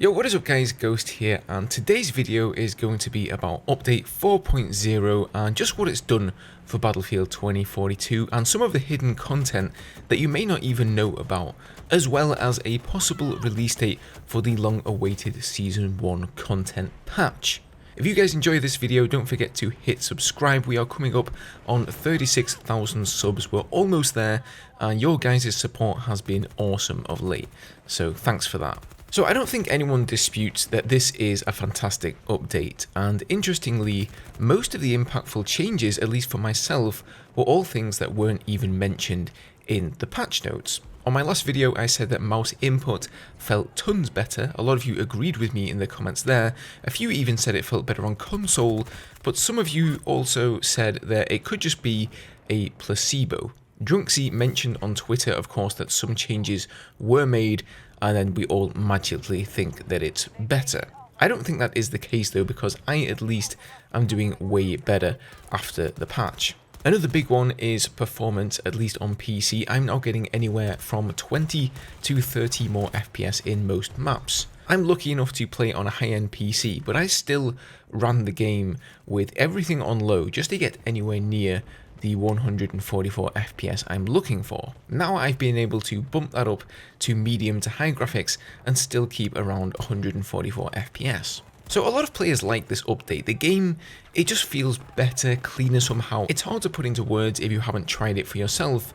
Yo, what is up guys, Ghost here, and today's video is going to be about update 4.0 and just what it's done for Battlefield 2042 and some of the hidden content that you may not even know about, as well as a possible release date for the long-awaited Season 1 content patch. If you guys enjoy this video, don't forget to hit subscribe. We are coming up on 36,000 subs, we're almost there, and your guys' support has been awesome of late, so thanks for that. So I don't think anyone disputes that this is a fantastic update, and interestingly, most of the impactful changes, at least for myself, were all things that weren't even mentioned in the patch notes. On my last video I said that mouse input felt tons better. A lot of you agreed with me in the comments there. A few even said it felt better on console, but some of you also said that it could just be a placebo. Drunksy mentioned on Twitter, of course, that some changes were made and then we all magically think that it's better. I don't think that is the case though, because I at least am doing way better after the patch. Another big one is performance, at least on PC. I'm now getting anywhere from 20 to 30 more FPS in most maps. I'm lucky enough to play on a high-end PC, but I still ran the game with everything on low just to get anywhere near the 144 FPS I'm looking for. Now I've been able to bump that up to medium to high graphics and still keep around 144 FPS. So a lot of players like this update. The game, it just feels better, cleaner somehow. It's hard to put into words if you haven't tried it for yourself,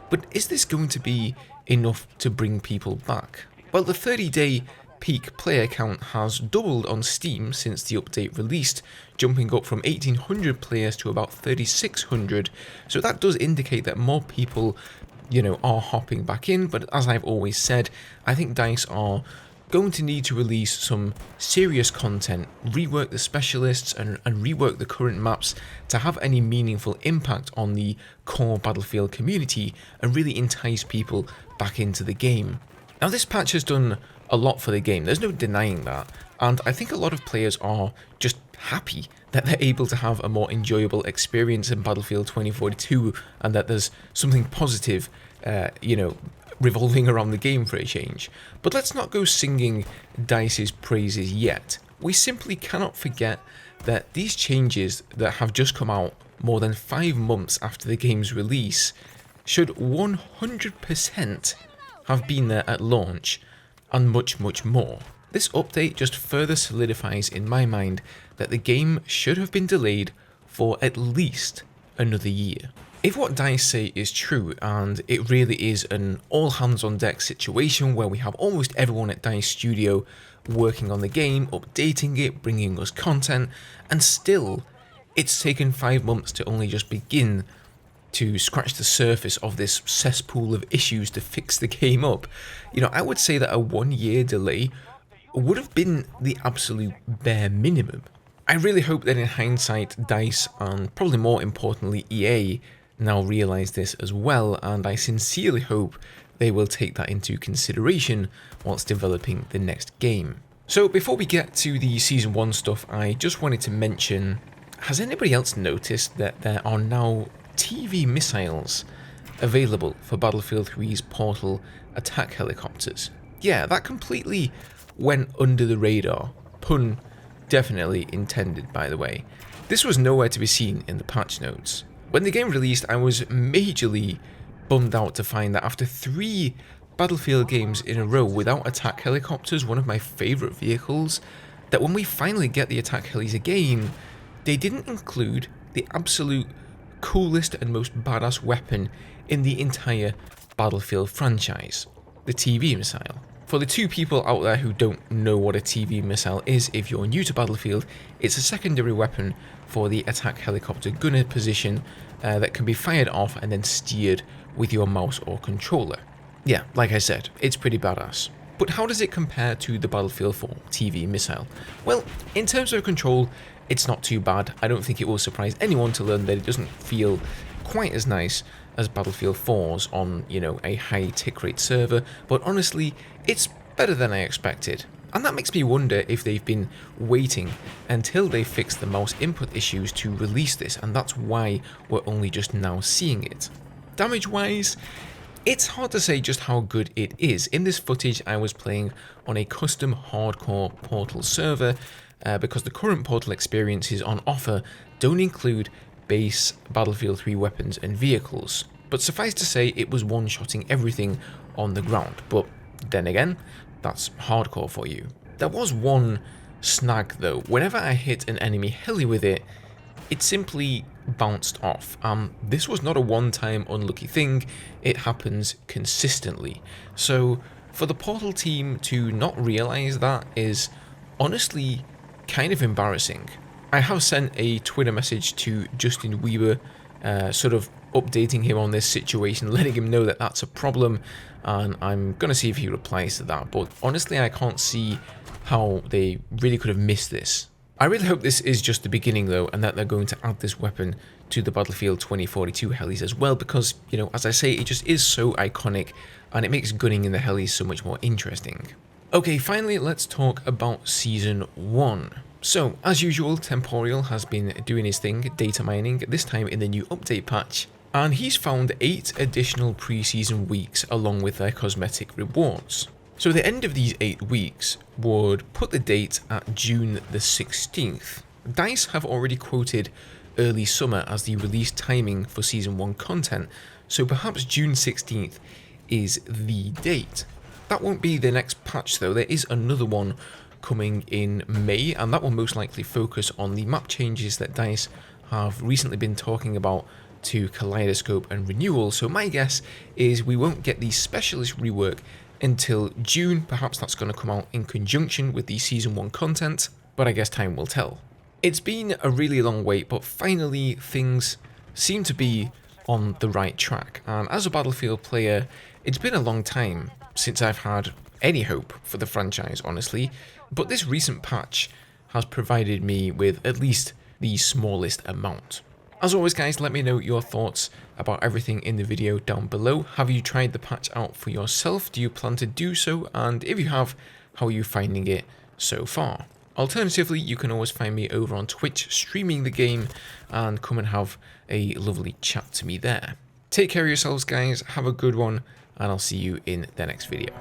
but is this going to be enough to bring people back? Well, the 30-day peak player count has doubled on Steam since the update released, jumping up from 1,800 players to about 3,600, so that does indicate that more people, are hopping back in. But as I've always said, I think DICE are going to need to release some serious content, rework the specialists and rework the current maps to have any meaningful impact on the core Battlefield community and really entice people back into the game. Now this patch has done a lot for the game, there's no denying that, and I think a lot of players are just happy that they're able to have a more enjoyable experience in Battlefield 2042 and that there's something positive, revolving around the game for a change. But let's not go singing DICE's praises yet. We simply cannot forget that these changes that have just come out more than 5 months after the game's release should 100% have been there at launch, and much more. This update just further solidifies in my mind that the game should have been delayed for at least another year. If what DICE say is true, and it really is an all hands on deck situation where we have almost everyone at DICE Studio working on the game, updating it, bringing us content, and still it's taken 5 months to only just begin to scratch the surface of this cesspool of issues to fix the game up, I would say that a 1 year delay would have been the absolute bare minimum. I really hope that in hindsight, DICE and probably more importantly EA now realise this as well, and I sincerely hope they will take that into consideration whilst developing the next game. So before we get to the Season 1 stuff, I just wanted to mention, has anybody else noticed that there are now TV missiles available for Battlefield 3's Portal attack helicopters? Yeah, that completely went under the radar. Pun definitely intended, by the way. This was nowhere to be seen in the patch notes. When the game released, I was majorly bummed out to find that after 3 Battlefield games in a row without attack helicopters, one of my favourite vehicles, that when we finally get the attack helis again, they didn't include the absolute coolest and most badass weapon in the entire Battlefield franchise, the TV missile. For the 2 people out there who don't know what a TV missile is, if you're new to Battlefield, it's a secondary weapon for the attack helicopter gunner position that can be fired off and then steered with your mouse or controller. Yeah, like I said, it's pretty badass. But how does it compare to the Battlefield 4 TV missile? Well, in terms of control, it's not too bad. I don't think it will surprise anyone to learn that it doesn't feel quite as nice as Battlefield 4's on, a high tick rate server, but honestly, it's better than I expected. And that makes me wonder if they've been waiting until they fix the mouse input issues to release this, and that's why we're only just now seeing it. Damage-wise, It's hard to say just how good it is. In this footage, I was playing on a custom hardcore Portal server because the current Portal experiences on offer don't include base Battlefield 3 weapons and vehicles. But suffice to say, it was one-shotting everything on the ground. But then again, that's hardcore for you. There was one snag though. Whenever I hit an enemy heli with it, it simply bounced off. This was not a one-time unlucky thing, it happens consistently. So for the Portal team to not realise that is honestly kind of embarrassing. I have sent a Twitter message to Justin Weber, sort of updating him on this situation, letting him know that that's a problem, and I'm going to see if he replies to that. But honestly, I can't see how they really could have missed this. I really hope this is just the beginning though, and that they're going to add this weapon to the Battlefield 2042 helis as well, because, you know, as I say, it just is so iconic, and it makes gunning in the helis so much more interesting. Okay, finally, let's talk about Season 1. So, as usual, Temporal has been doing his thing, data mining, this time in the new update patch, and he's found 8 additional pre-season weeks along with their cosmetic rewards. So the end of these 8 weeks would put the date at June the 16th. DICE have already quoted early summer as the release timing for Season 1 content, so perhaps June 16th is the date. That won't be the next patch though, there is another one coming in May, and that will most likely focus on the map changes that DICE have recently been talking about to Kaleidoscope and Renewal, so my guess is we won't get the specialist rework until June. Perhaps that's going to come out in conjunction with the Season 1 content, but I guess time will tell. It's been a really long wait, but finally things seem to be on the right track, and as a Battlefield player, it's been a long time since I've had any hope for the franchise, honestly, but this recent patch has provided me with at least the smallest amount. As always guys, let me know your thoughts about everything in the video down below. Have you tried the patch out for yourself? Do you plan to do so? And if you have, how are you finding it so far? Alternatively, you can always find me over on Twitch streaming the game and come and have a lovely chat to me there. Take care of yourselves guys, have a good one, and I'll see you in the next video.